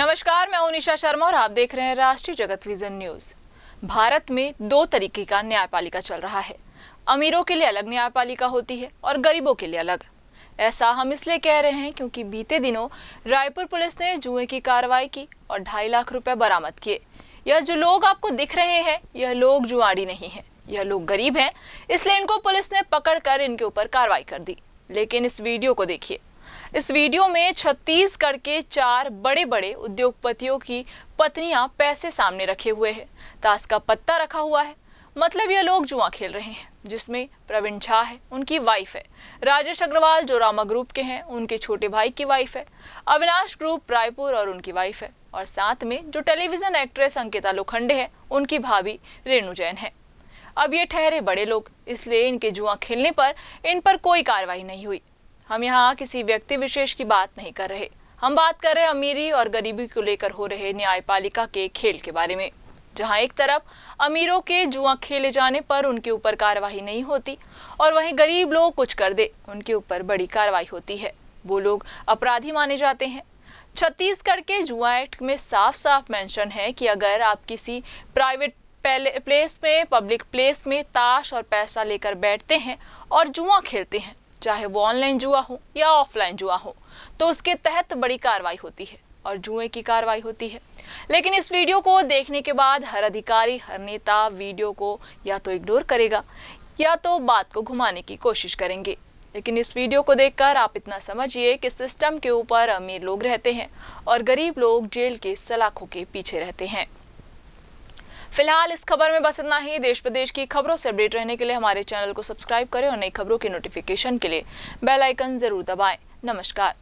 नमस्कार, मैं हूं निशा शर्मा और आप देख रहे हैं राष्ट्रीय जगत विजन न्यूज। भारत में दो तरीके का न्यायपालिका चल रहा है। अमीरों के लिए अलग न्यायपालिका होती है और गरीबों के लिए अलग। ऐसा हम इसलिए कह रहे हैं क्योंकि बीते दिनों रायपुर पुलिस ने जुए की कार्रवाई की और 2.5 लाख रुपए बरामद किए। यह जो लोग आपको दिख रहे हैं, यह लोग जुआड़ी नहीं है, यह लोग गरीब हैं, इसलिए इनको पुलिस ने पकड़कर इनके ऊपर कार्रवाई कर दी। लेकिन इस वीडियो को देखिए। इस वीडियो में छत्तीसगढ़ के 4 बड़े बड़े उद्योगपतियों की पत्नियां पैसे सामने रखे हुए हैं, ताश का पत्ता रखा हुआ है। मतलब ये लोग जुआ खेल रहे हैं, जिसमें प्रवीण झा है, उनकी वाइफ है, राजेश अग्रवाल जो रामा ग्रुप के हैं, उनके छोटे भाई की वाइफ है, अविनाश ग्रुप रायपुर और उनकी वाइफ है, और साथ में जो टेलीविजन एक्ट्रेस अंकिता लोखंडे है, उनकी भाभी रेणु जैन है। अब ये ठहरे बड़े लोग, इसलिए इनके जुआ खेलने पर इन पर कोई कार्रवाई नहीं हुई। हम यहाँ किसी व्यक्ति विशेष की बात नहीं कर रहे, हम बात कर रहे हैं अमीरी और गरीबी को लेकर हो रहे न्यायपालिका के खेल के बारे में, जहाँ एक तरफ अमीरों के जुआ खेले जाने पर उनके ऊपर कार्रवाई नहीं होती और वहीं गरीब लोग कुछ कर दे उनके ऊपर बड़ी कार्रवाई होती है। वो लोग अपराधी माने जाते हैं। छत्तीसगढ़ के जुआ एक्ट में साफ साफ मेंशन है कि अगर आप किसी प्राइवेट प्लेस में, पब्लिक प्लेस में ताश और पैसा लेकर बैठते हैं और जुआ खेलते हैं, चाहे वो ऑनलाइन जुआ हो या ऑफलाइन जुआ हो, तो उसके तहत बड़ी कार्रवाई होती है और जुए की कार्रवाई होती है। लेकिन इस वीडियो को देखने के बाद हर अधिकारी, हर नेता वीडियो को या तो इग्नोर करेगा या तो बात को घुमाने की कोशिश करेंगे। लेकिन इस वीडियो को देखकर आप इतना समझिए कि सिस्टम के ऊपर अमीर लोग रहते हैं और गरीब लोग जेल के सलाखों के पीछे रहते हैं। फिलहाल इस खबर में बस इतना ही। देश प्रदेश की खबरों से अपडेट रहने के लिए हमारे चैनल को सब्सक्राइब करें और नई खबरों की नोटिफिकेशन के लिए बेल आइकन जरूर दबाएं। नमस्कार।